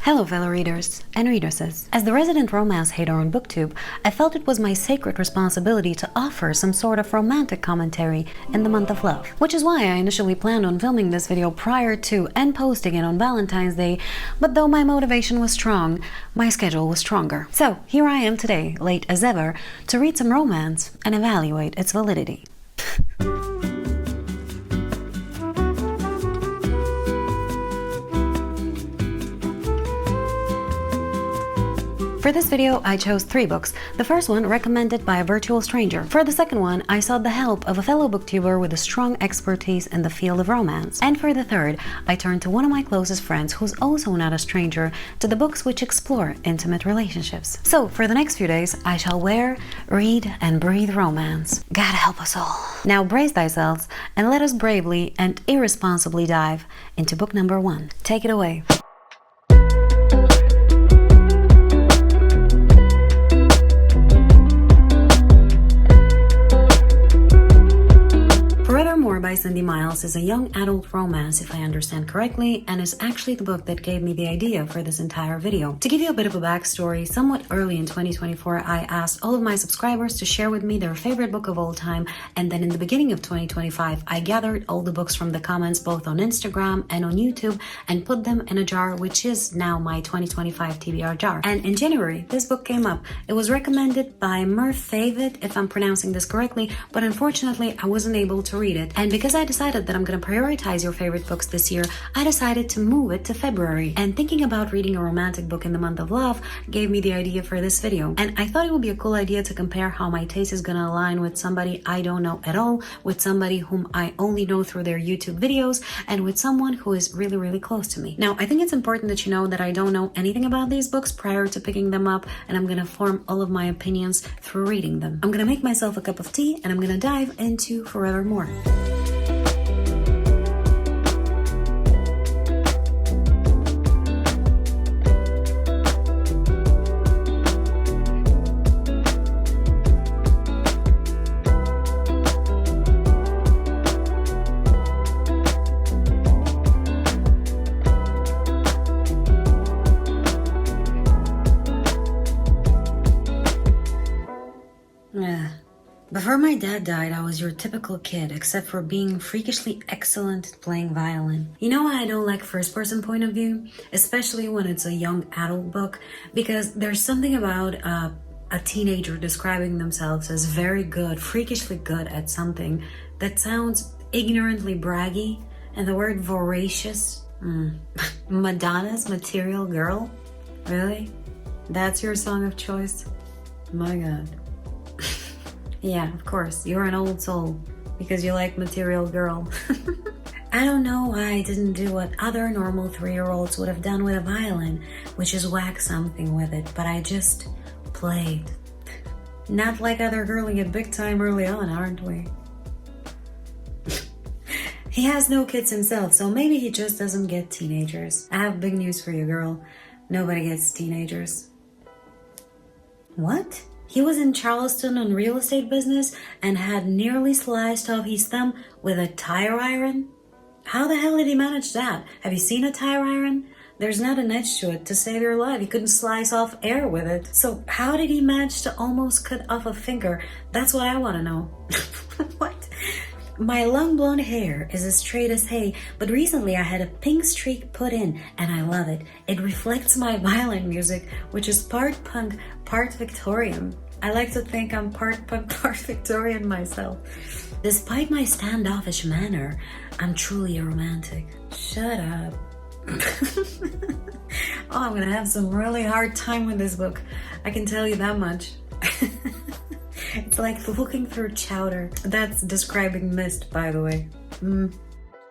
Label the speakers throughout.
Speaker 1: Hello fellow readers and readresses. As the resident romance hater on booktube, I felt it was my sacred responsibility to offer some sort of romantic commentary in the month of love. Which is why I initially planned on filming this video prior to and posting it on Valentine's Day, but though my motivation was strong, my schedule was stronger. So here I am today, late as ever, to read some romance and evaluate its validity. For this video, I chose 3 books. The first one recommended by a virtual stranger. For the second one, I sought the help of a fellow booktuber with a strong expertise in the field of romance. And for the third, I turned to one of my closest friends who's also not a stranger to the books which explore intimate relationships. So for the next few days, I shall wear, read, and breathe romance. God help us all. Now brace thyselves and let us bravely and irresponsibly dive into book number 1. Take it away. By Cindy Miles is a young adult romance, if I understand correctly, and is actually the book that gave me the idea for this entire video. To give you a bit of a backstory, somewhat early in 2024, I asked all of my subscribers to share with me their favorite book of all time, and then in the beginning of 2025, I gathered all the books from the comments both on Instagram and on YouTube and put them in a jar, which is now my 2025 TBR jar. And in January, this book came up. It was recommended by Merfavid, if I'm pronouncing this correctly, but unfortunately, I wasn't able to read it. And because I decided that I'm gonna prioritize your favorite books this year, I decided to move it to February. And thinking about reading a romantic book in the month of love gave me the idea for this video. And I thought it would be a cool idea to compare how my taste is gonna align with somebody I don't know at all, with somebody whom I only know through their YouTube videos, and with someone who is really, really close to me. Now, I think it's important that you know that I don't know anything about these books prior to picking them up, and I'm gonna form all of my opinions through reading them. I'm gonna make myself a cup of tea, and I'm gonna dive into Forevermore. Before my dad died, I was your typical kid, except for being freakishly excellent at playing violin. You know why I don't like first-person point of view? Especially when it's a young adult book, because there's something about a teenager describing themselves as very good, freakishly good at something that sounds ignorantly braggy, and the word voracious, Madonna's Material Girl? Really? That's your song of choice? My God. Yeah, of course, you're an old soul because you like Material Girl. I don't know why I didn't do what other normal 3-year-olds would have done with a violin, which is whack something with it, but I just played. Not like other girly at big time early on, aren't we? He has no kids himself, so maybe he just doesn't get teenagers. I have big news for you, girl. Nobody gets teenagers. What? He was in Charleston on real estate business and had nearly sliced off his thumb with a tire iron? How the hell did he manage that? Have you seen a tire iron? There's not an edge to it to save your life. You couldn't slice off air with it. So how did he manage to almost cut off a finger? That's what I want to know. What? My long blonde hair is as straight as hay, but recently I had a pink streak put in, and I love it. It reflects my violin music, which is part punk, part Victorian. I like to think I'm part punk, part Victorian myself. Despite my standoffish manner, I'm truly a romantic. Shut up. Oh, I'm gonna have some really hard time with this book. I can tell you that much. It's like looking through chowder. That's describing mist, by the way.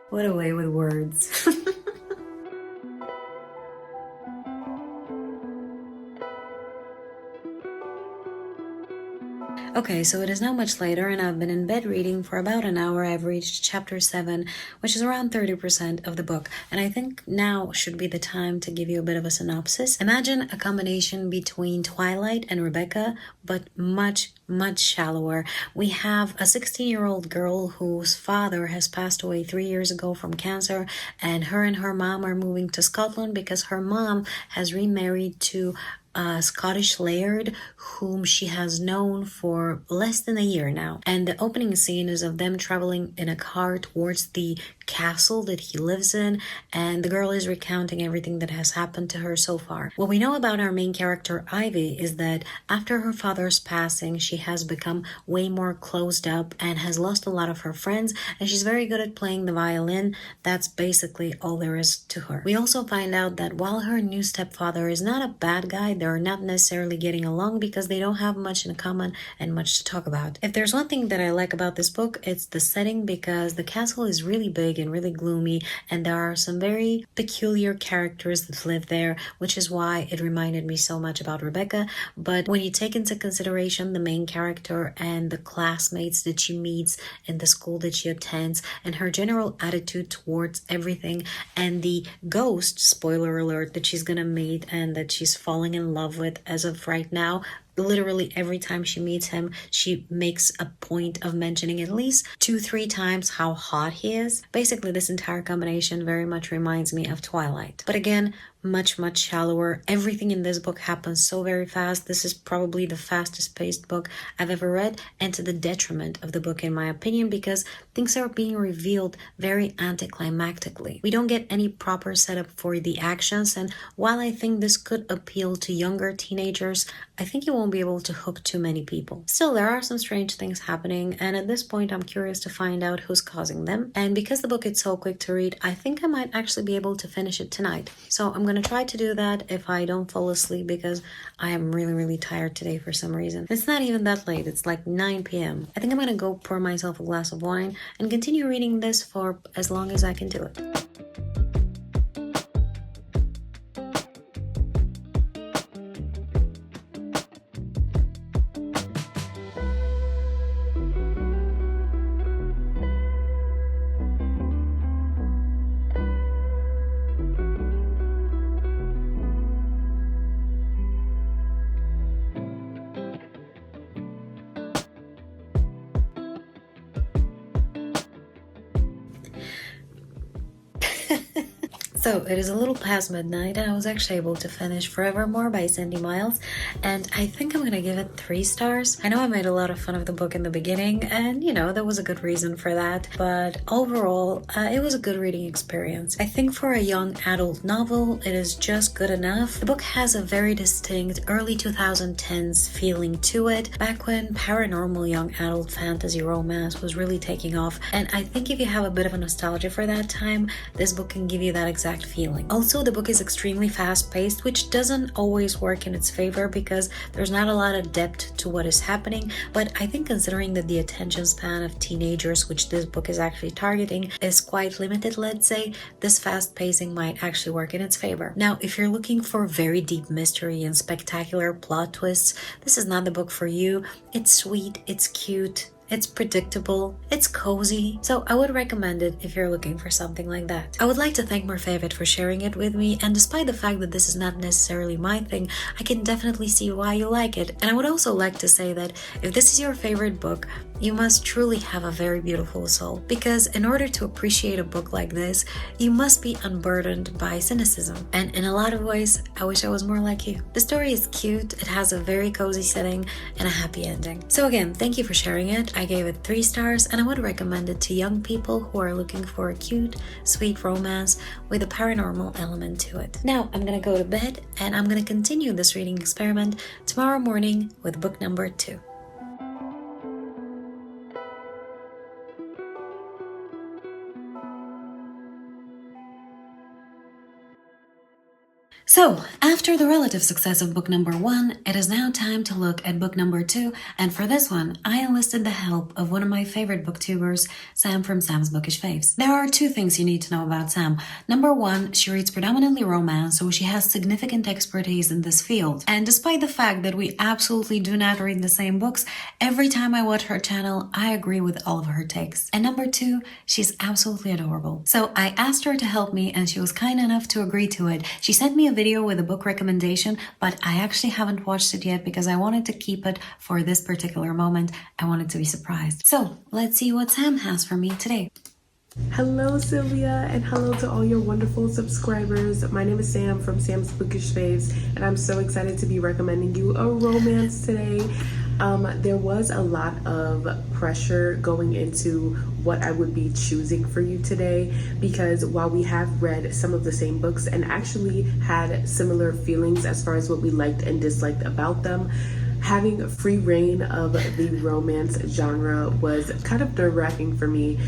Speaker 1: What a way with words. Okay, so it is now much later and I've been in bed reading for about an hour. I've reached chapter 7, which is around 30% of the book, and I think now should be the time to give you a bit of a synopsis. Imagine a combination between Twilight and Rebecca, but much shallower. We have a 16-year-old girl whose father has passed away 3 years ago from cancer, and her mom are moving to Scotland because her mom has remarried to a Scottish laird whom she has known for less than a year now. And the opening scene is of them traveling in a car towards the castle that he lives in, and the girl is recounting everything that has happened to her so far. What we know about our main character Ivy is that after her father's passing, she has become way more closed up and has lost a lot of her friends, and she's very good at playing the violin. That's basically all there is to her. We also find out that while her new stepfather is not a bad guy, they're not necessarily getting along because they don't have much in common and much to talk about. If there's one thing that I like about this book, it's the setting, because the castle is really big and really gloomy, and there are some very peculiar characters that live there, which is why it reminded me so much about Rebecca. But when you take into consideration the main character and the classmates that she meets in the school that she attends, and her general attitude towards everything, and the ghost, spoiler alert, that she's gonna meet and that she's falling in love with as of right now, literally every time she meets him, she makes a point of mentioning at least 2-3 times how hot he is. Basically, this entire combination very much reminds me of Twilight. But again, much shallower. Everything in this book happens so very fast. This is probably the fastest paced book I've ever read, and to the detriment of the book in my opinion, because things are being revealed very anticlimactically. We don't get any proper setup for the actions, and while I think this could appeal to younger teenagers, I think you won't be able to hook too many people. Still, there are some strange things happening, and at this point I'm curious to find out who's causing them. And because the book is so quick to read, I think I might actually be able to finish it tonight. So I'm gonna try to do that if I don't fall asleep, because I am really tired today for some reason. It's not even that late, it's like 9 p.m. I think I'm gonna go pour myself a glass of wine and continue reading this for as long as I can do it. So it is a little past midnight, and I was actually able to finish Forevermore by Sandy Miles, and I think I'm gonna give it 3 stars. I know I made a lot of fun of the book in the beginning, and you know, there was a good reason for that, but overall, it was a good reading experience. I think for a young adult novel, it is just good enough. The book has a very distinct early 2010s feeling to it, back when paranormal young adult fantasy romance was really taking off, and I think if you have a bit of a nostalgia for that time, this book can give you that exact feeling. Also, the book is extremely fast-paced, which doesn't always work in its favor because there's not a lot of depth to what is happening, but I think considering that the attention span of teenagers, which this book is actually targeting, is quite limited, let's say, this fast pacing might actually work in its favor. Now, if you're looking for very deep mystery and spectacular plot twists, this is not the book for you. It's sweet, it's cute, it's predictable, it's cozy, so I would recommend it if you're looking for something like that. I would like to thank Merfavet for sharing it with me, and despite the fact that this is not necessarily my thing, I can definitely see why you like it. And I would also like to say that if this is your favorite book, you must truly have a very beautiful soul, because in order to appreciate a book like this, you must be unburdened by cynicism. And in a lot of ways, I wish I was more like you. The story is cute, it has a very cozy setting, and a happy ending. So again, thank you for sharing it. I gave it 3 stars, and I would recommend it to young people who are looking for a cute, sweet romance with a paranormal element to it. Now, I'm gonna go to bed, and I'm gonna continue this reading experiment tomorrow morning with book number 2. So, after the relative success of book number 1, it is now time to look at book number 2, and for this one, I enlisted the help of one of my favorite booktubers, Sam from Sam's Bookish Faves. There are 2 things you need to know about Sam. Number 1, she reads predominantly romance, so she has significant expertise in this field. And despite the fact that we absolutely do not read the same books, every time I watch her channel, I agree with all of her takes. And number 2, she's absolutely adorable. So I asked her to help me, and she was kind enough to agree to it. She sent me a video with a book recommendation, but I actually haven't watched it yet because I wanted to keep it for this particular moment. I wanted to be surprised. So let's see what Sam has for me today.
Speaker 2: Hello Sylvia, and hello to all your wonderful subscribers. My name is Sam from Sam's Bookish Faves, and I'm so excited to be recommending you a romance today. There was a lot of pressure going into what I would be choosing for you today, because while we have read some of the same books and actually had similar feelings as far as what we liked and disliked about them, having free reign of the romance genre was kind of nerve-wracking for me.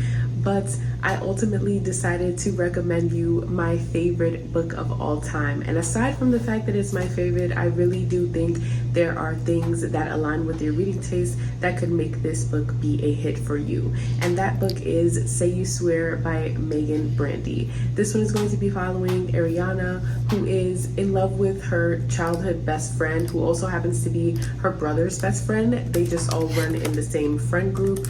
Speaker 2: But I ultimately decided to recommend you my favorite book of all time. And aside from the fact that it's my favorite, I really do think there are things that align with your reading taste that could make this book be a hit for you. And that book is Say You Swear by Megan Brandy. This one is going to be following Ariana, who is in love with her childhood best friend, who also happens to be her brother's best friend. They just all run in the same friend group.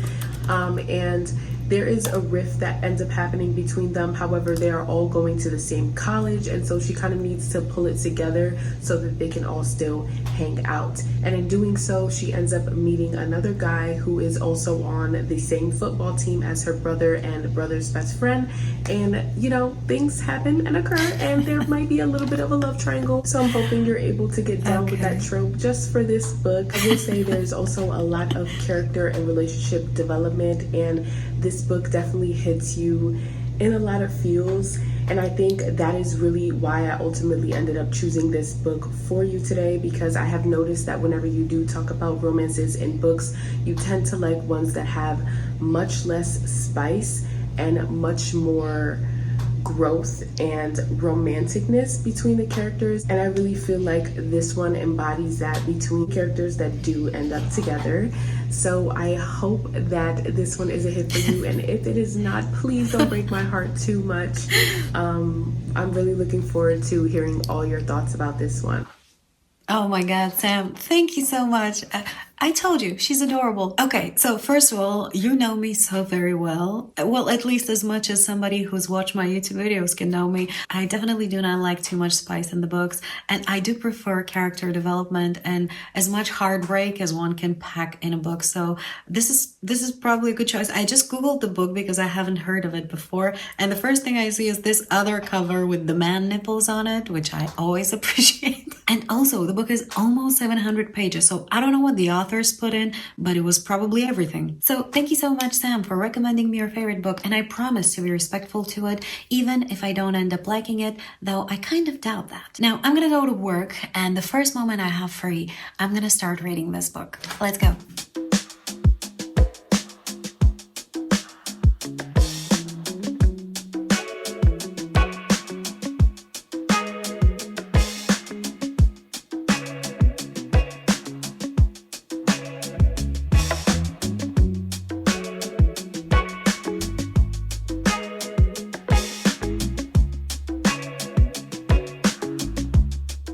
Speaker 2: And there is a rift that ends up happening between them. However, they are all going to the same college, and so she kind of needs to pull it together so that they can all still hang out. And in doing so, she ends up meeting another guy who is also on the same football team as her brother and brother's best friend. And you know, things happen and occur, and there might be a little bit of a love triangle. So I'm hoping you're able to get down with that trope just for this book. I will say there's also a lot of character and relationship development, and this book definitely hits you in a lot of feels, and I think that is really why I ultimately ended up choosing this book for you today, because I have noticed that whenever you do talk about romances in books, you tend to like ones that have much less spice and much more growth and romanticness between the characters, and I really feel like this one embodies that between characters that do end up together. So I hope that this one is a hit for you, and if it is not, please don't break my heart too much. I'm really looking forward to hearing all your thoughts about this one.
Speaker 1: Oh my god, Sam, thank you so much. I told you, she's adorable. Okay, so first of all, you know me so very well. Well, at least as much as somebody who's watched my YouTube videos can know me. I definitely do not like too much spice in the books, and I do prefer character development and as much heartbreak as one can pack in a book. So this is probably a good choice. I just googled the book because I haven't heard of it before, and the first thing I see is this other cover with the man nipples on it, which I always appreciate. And also, the book is almost 700 pages, so I don't know what the authors put in, but it was probably everything. So thank you so much, Sam, for recommending me your favorite book, and I promise to be respectful to it, even if I don't end up liking it, though I kind of doubt that. Now, I'm gonna go to work, and the first moment I have free, I'm gonna start reading this book. Let's go.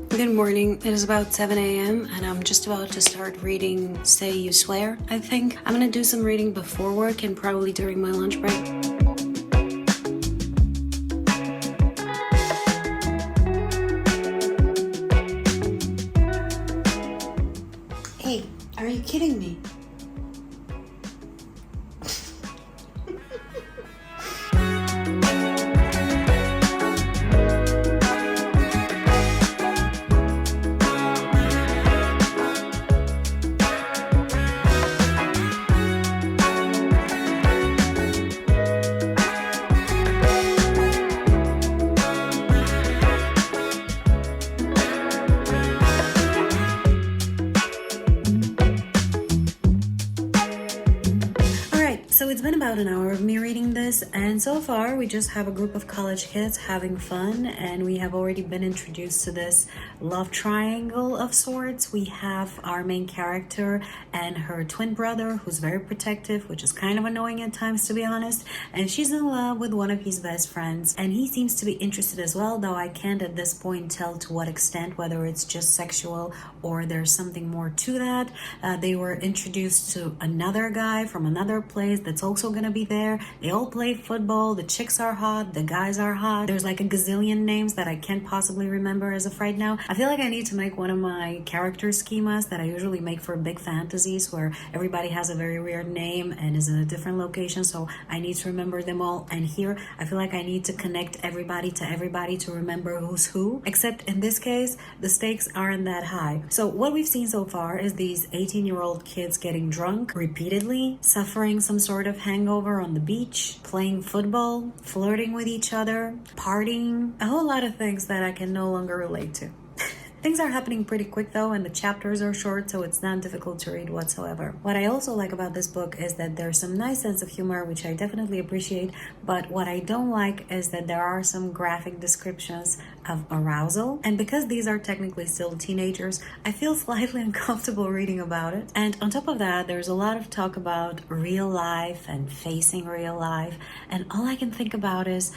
Speaker 1: Good morning. It is about 7 a.m. and I'm just about to start reading Say You Swear, I think. I'm gonna do some reading before work and probably during my lunch break. Hey, are you kidding me? about an hour of me reading this, and so far we just have a group of college kids having fun, and we have already been introduced to this love triangle of sorts. We have our main character and her twin brother, who's very protective, which is kind of annoying at times, to be honest, and she's in love with one of his best friends, and he seems to be interested as well, though I can't at this point tell to what extent, whether it's just sexual or there's something more to that. They were introduced to another guy from another place that's also gonna be there. They all play football. The chicks are hot, the guys are hot. There's like a gazillion names that I can't possibly remember as of right now. I feel like I need to make one of my character schemas that I usually make for big fantasies, where everybody has a very weird name and is in a different location, so I need to remember them all. And here I feel like I need to connect everybody to remember who's who, except in this case the stakes aren't that high. So what we've seen so far is these 18-year-old kids getting drunk repeatedly, suffering some sort of hangover on the beach, playing football, flirting with each other, partying, a whole lot of things that I can no longer relate to. Things are happening pretty quick though, and the chapters are short, so it's not difficult to read whatsoever. What I also like about this book is that there's some nice sense of humor, which I definitely appreciate, but what I don't like is that there are some graphic descriptions of arousal, and because these are technically still teenagers, I feel slightly uncomfortable reading about it. And on top of that, there's a lot of talk about real life and facing real life, and all I can think about is,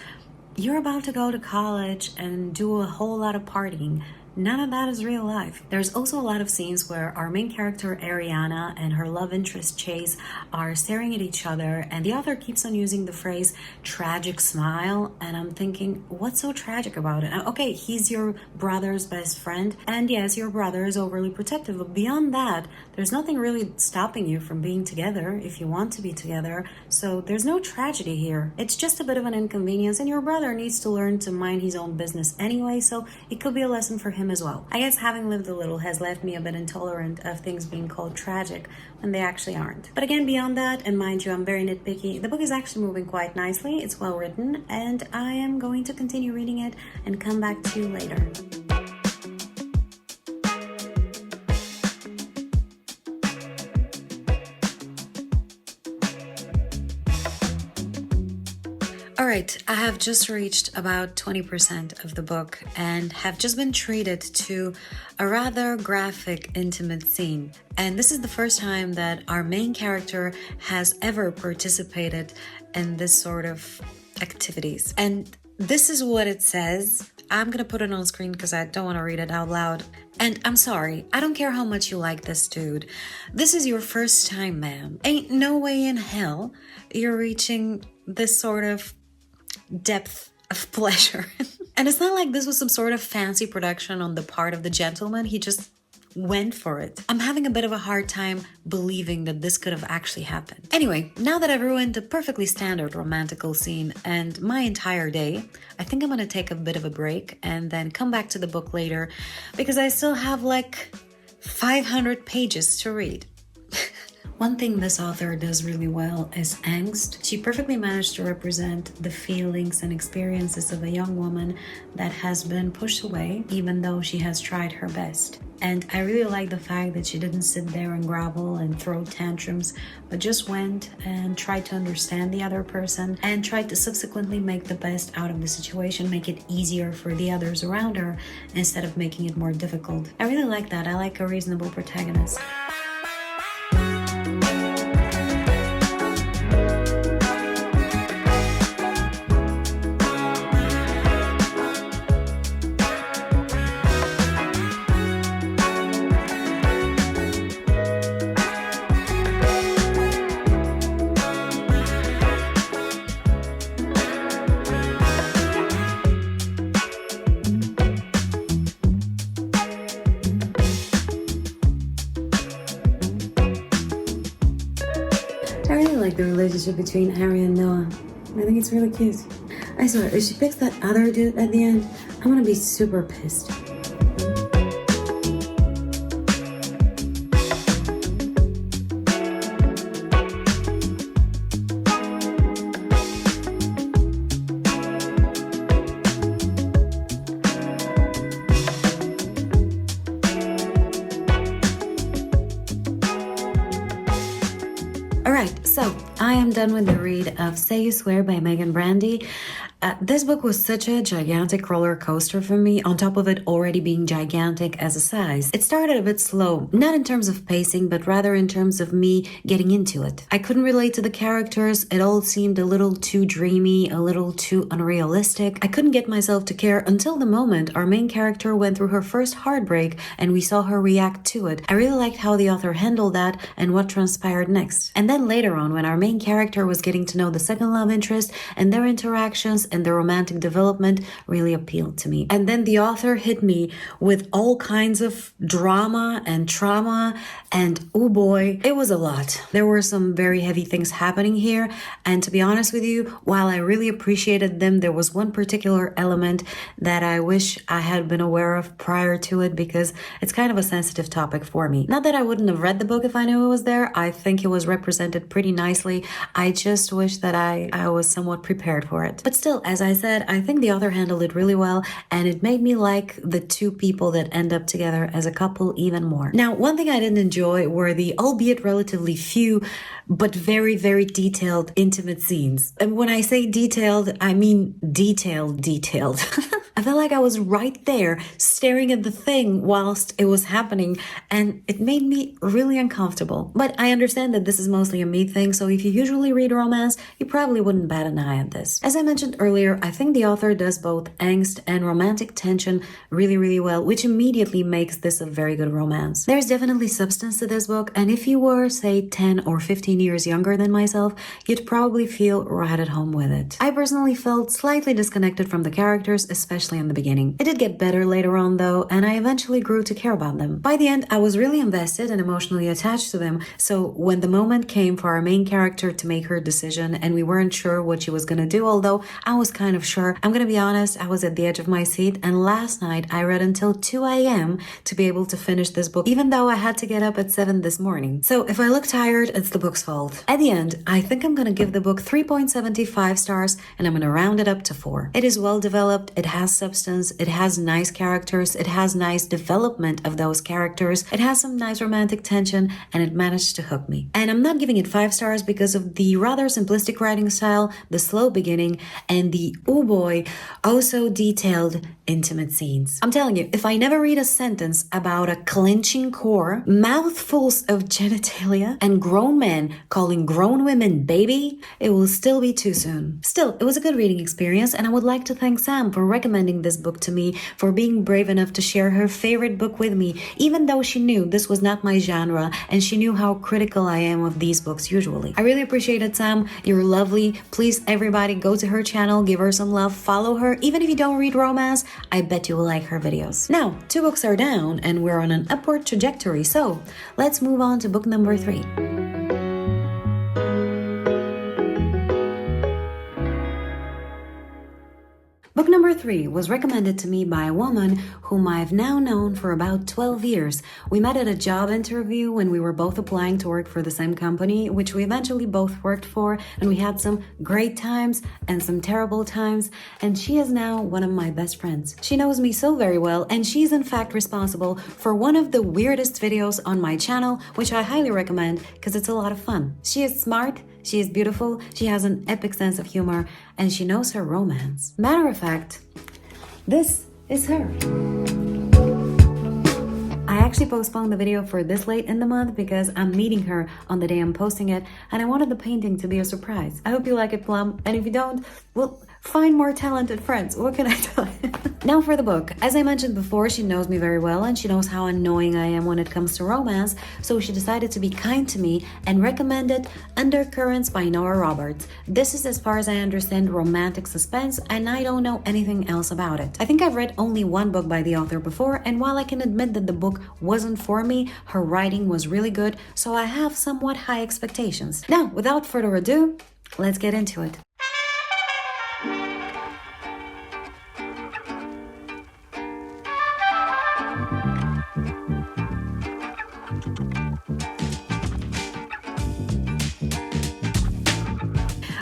Speaker 1: you're about to go to college and do a whole lot of partying. None of that is real life. There's also a lot of scenes where our main character Ariana and her love interest Chase are staring at each other, and the author keeps on using the phrase tragic smile, and I'm thinking, what's so tragic about it? Okay, he's your brother's best friend, and yes, your brother is overly protective, but beyond that, there's nothing really stopping you from being together if you want to be together, so there's no tragedy here. It's just a bit of an inconvenience, and your brother needs to learn to mind his own business anyway, so it could be a lesson for him as well. I guess having lived a little has left me a bit intolerant of things being called tragic when they actually aren't. But again, beyond that, and mind you, I'm very nitpicky, the book is actually moving quite nicely, it's well written, and I am going to continue reading it and come back to you later. Alright, I have just reached about 20% of the book and have just been treated to a rather graphic, intimate scene. And this is the first time that our main character has ever participated in this sort of activities. And this is what it says. I'm gonna put it on screen because I don't want to read it out loud. And I'm sorry, I don't care how much you like this dude. This is your first time, ma'am. Ain't no way in hell you're reaching this sort of depth of pleasure. And it's not like this was some sort of fancy production on the part of the gentleman. He just went for it. I'm having a bit of a hard time believing that this could have actually happened. Anyway, now that I've ruined a perfectly standard romantical scene and my entire day, I think I'm gonna take a bit of a break and then come back to the book later because I still have like 500 pages to read. One thing this author does really well is angst. She perfectly managed to represent the feelings and experiences of a young woman that has been pushed away, even though she has tried her best. And I really like the fact that she didn't sit there and grovel and throw tantrums, but just went and tried to understand the other person and tried to subsequently make the best out of the situation, make it easier for the others around her instead of making it more difficult. I really like that. I like a reasonable protagonist. I really like the relationship between Harry and Noah. I think it's really cute. I swear, if she picks that other dude at the end, I'm gonna be super pissed. So, I am done with the read of Say You Swear by Megan Brandy. This book was such a gigantic roller coaster for me, on top of it already being gigantic as a size. It started a bit slow, not in terms of pacing, but rather in terms of me getting into it. I couldn't relate to the characters, it all seemed a little too dreamy, a little too unrealistic. I couldn't get myself to care until the moment our main character went through her first heartbreak and we saw her react to it. I really liked how the author handled that and what transpired next. And then later on, when our main character was getting to know the second love interest and their interactions and the romantic development really appealed to me. And then the author hit me with all kinds of drama and trauma, and oh boy, it was a lot. There were some very heavy things happening here, and to be honest with you, while I really appreciated them, there was one particular element that I wish I had been aware of prior to it, because it's kind of a sensitive topic for me. Not that I wouldn't have read the book if I knew it was there. I think it was represented pretty nicely. I just wish that I was somewhat prepared for it. But still, as I said, I think the author handled it really well, and it made me like the two people that end up together as a couple even more. Now, one thing I didn't enjoy were the, albeit relatively few, but very, very detailed, intimate scenes. And when I say detailed, I mean detailed. I felt like I was right there staring at the thing whilst it was happening, and it made me really uncomfortable. But I understand that this is mostly a me thing, so if you usually read romance, you probably wouldn't bat an eye at this. As I mentioned earlier, I think the author does both angst and romantic tension really, really well, which immediately makes this a very good romance. There's definitely substance to this book, and if you were, say, 10 or 15 years younger than myself, you'd probably feel right at home with it. I personally felt slightly disconnected from the characters, especially in the beginning. It did get better later on though, and I eventually grew to care about them. By the end, I was really invested and emotionally attached to them, so when the moment came for our main character to make her decision and we weren't sure what she was gonna do, although I was kind of sure, I'm gonna be honest, I was at the edge of my seat, and last night I read until 2 a.m. to be able to finish this book, even though I had to get up at 7 this morning. So if I look tired, it's the book's fault. At the end, I think I'm gonna give the book 3.75 stars, and I'm gonna round it up to 4. It is well developed, it has substance, it has nice characters, it has nice development of those characters, it has some nice romantic tension, and it managed to hook me. And I'm not giving it 5 stars because of the rather simplistic writing style, the slow beginning, and the oh boy, oh so detailed, intimate scenes. I'm telling you, if I never read a sentence about a clenching core, mouthfuls of genitalia, and grown men calling grown women baby, it will still be too soon. Still, it was a good reading experience, and I would like to thank Sam for recommending this book to me, for being brave enough to share her favorite book with me, even though she knew this was not my genre, and she knew how critical I am of these books usually. I really appreciate it, Sam. You're lovely. Please, everybody, go to her channel, give her some love, follow her. Even if you don't read romance, I bet you will like her videos. Now, 2 books are down, and we're on an upward trajectory, so let's move on to book number 3. Book number 3 was recommended to me by a woman whom I've now known for about 12 years. We met at a job interview when we were both applying to work for the same company, which we eventually both worked for, and we had some great times and some terrible times, and she is now one of my best friends. She knows me so very well, and she's in fact responsible for one of the weirdest videos on my channel, which I highly recommend because it's a lot of fun. She is smart, she is beautiful, she has an epic sense of humor, and she knows her romance. Matter of fact, this is her. I actually postponed the video for this late in the month because I'm meeting her on the day I'm posting it, and I wanted the painting to be a surprise. I hope you like it, Plum, and if you don't, well, find more talented friends. What can I tell you? Now for the book. As I mentioned before, she knows me very well and she knows how annoying I am when it comes to romance, so she decided to be kind to me and recommended Undercurrents by Nora Roberts. This is, as far as I understand, romantic suspense, and I don't know anything else about it. I think I've read only one book by the author before, and while I can admit that the book wasn't for me, her writing was really good, so I have somewhat high expectations. Now, without further ado, let's get into it.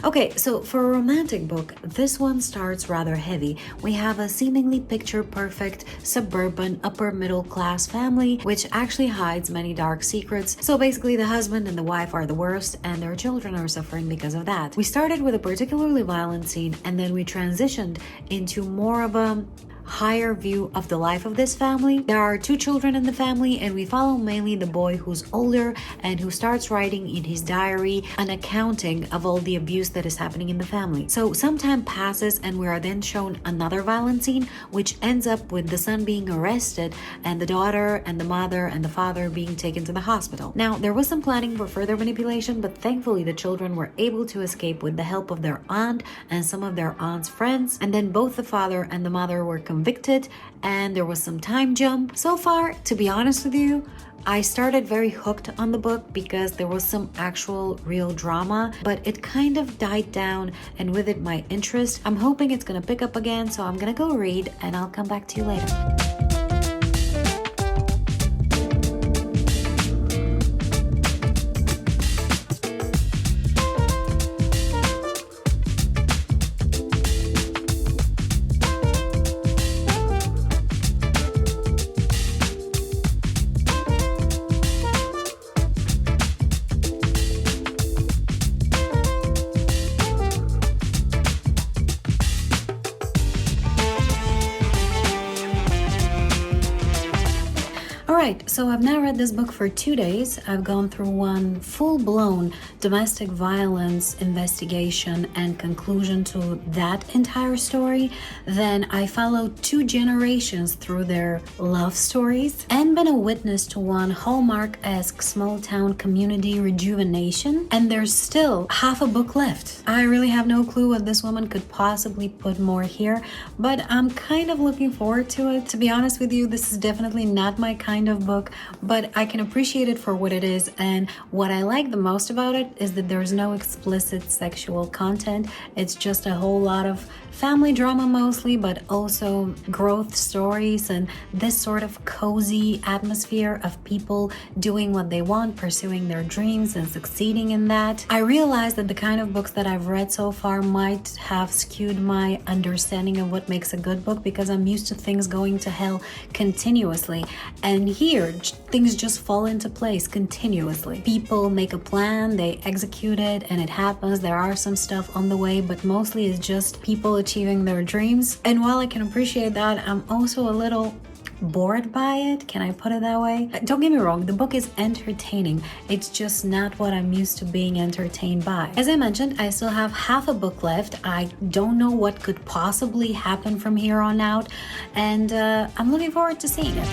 Speaker 1: Okay, so for a romantic book, this one starts rather heavy. We have a seemingly picture-perfect suburban upper-middle-class family, which actually hides many dark secrets. So basically, the husband and the wife are the worst, and their children are suffering because of that. We started with a particularly violent scene, and then we transitioned into more of a higher view of the life of this family. There are 2 children in the family, and we follow mainly the boy who's older and who starts writing in his diary an accounting of all the abuse that is happening in the family. So some time passes, and we are then shown another violent scene, which ends up with the son being arrested and the daughter and the mother and the father being taken to the hospital. Now, there was some planning for further manipulation, but thankfully the children were able to escape with the help of their aunt and some of their aunt's friends, and then both the father and the mother were convicted, and there was some time jump. So far, to be honest with you, I started very hooked on the book because there was some actual real drama, but it kind of died down, and with it my interest. I'm hoping it's gonna pick up again, so I'm gonna go read and I'll come back to you later. Alright, so I've now read this book for 2 days. I've gone through one full-blown domestic violence investigation and conclusion to that entire story. Then I followed 2 generations through their love stories and been a witness to one Hallmark-esque small-town community rejuvenation. And there's still half a book left. I really have no clue what this woman could possibly put more here, but I'm kind of looking forward to it. To be honest with you, this is definitely not my kind of book, but I can appreciate it for what it is. And what I like the most about it is that there's no explicit sexual content. It's just a whole lot of family drama mostly, but also growth stories and this sort of cozy atmosphere of people doing what they want, pursuing their dreams and succeeding in that. I realize that the kind of books that I've read so far might have skewed my understanding of what makes a good book, because I'm used to things going to hell continuously, and here things just fall into place continuously. People make a plan, they execute it, and it happens. There are some stuff on the way, but mostly it's just people achieving their dreams. And while I can appreciate that, I'm also a little bored by it. Can I put it that way? Don't get me wrong, the book is entertaining. It's just not what I'm used to being entertained by. As I mentioned, I still have half a book left. I don't know what could possibly happen from here on out, and I'm looking forward to seeing it.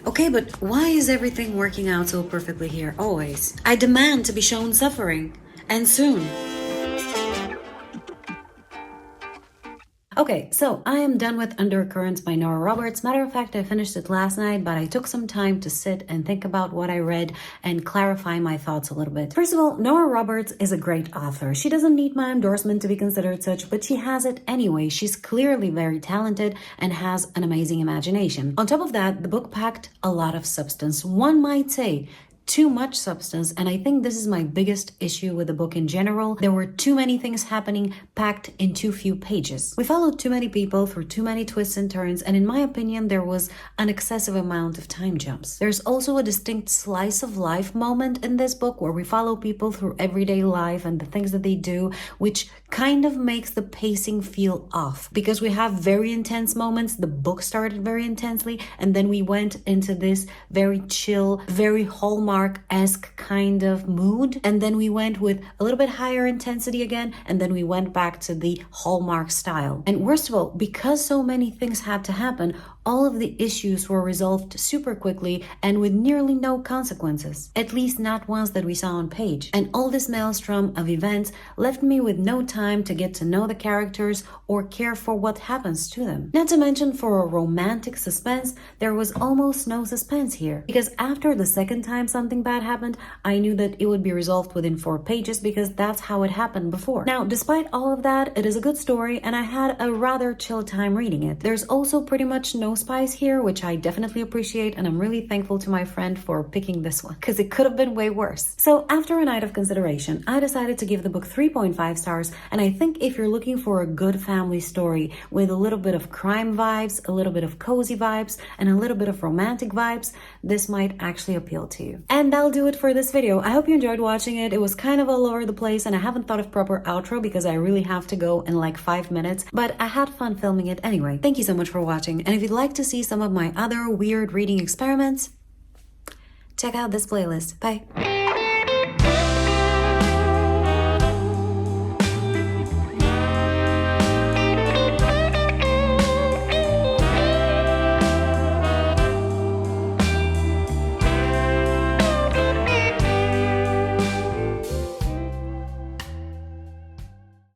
Speaker 1: Okay, but why is everything working out so perfectly here, always? I demand to be shown suffering, and soon. Okay, so I am done with Undercurrents by Nora Roberts. Matter of fact, I finished it last night, but I took some time to sit and think about what I read and clarify my thoughts a little bit. First of all, Nora Roberts is a great author. She doesn't need my endorsement to be considered such, but she has it anyway. She's clearly very talented and has an amazing imagination. On top of that, the book packed a lot of substance. One might say too much substance, and I think this is my biggest issue with the book in general. There were too many things happening packed in too few pages. We followed too many people through too many twists and turns, and in my opinion, there was an excessive amount of time jumps. There's also a distinct slice of life moment in this book where we follow people through everyday life and the things that they do, which kind of makes the pacing feel off, because we have very intense moments. The book started very intensely, and then we went into this very chill, very Hallmark-esque kind of mood, and then we went with a little bit higher intensity again, and then we went back to the Hallmark style. And worst of all, because so many things had to happen, all of the issues were resolved super quickly and with nearly no consequences, at least not ones that we saw on page. And all this maelstrom of events left me with no time to get to know the characters or care for what happens to them. Not to mention, for a romantic suspense, there was almost no suspense here, because after the second time something something bad happened, I knew that it would be resolved within 4 pages because that's how it happened before. Now, despite all of that, it is a good story and I had a rather chill time reading it. There's also pretty much no spies here, which I definitely appreciate, and I'm really thankful to my friend for picking this one because it could have been way worse. So after a night of consideration, I decided to give the book 3.5 stars, and I think if you're looking for a good family story with a little bit of crime vibes, a little bit of cozy vibes, and a little bit of romantic vibes, this might actually appeal to you. And that'll do it for this video. I hope you enjoyed watching it. It was kind of all over the place and I haven't thought of proper outro because I really have to go in like 5 minutes, but I had fun filming it anyway. Thank you so much for watching, and if you'd like to see some of my other weird reading experiments, check out this playlist. Bye!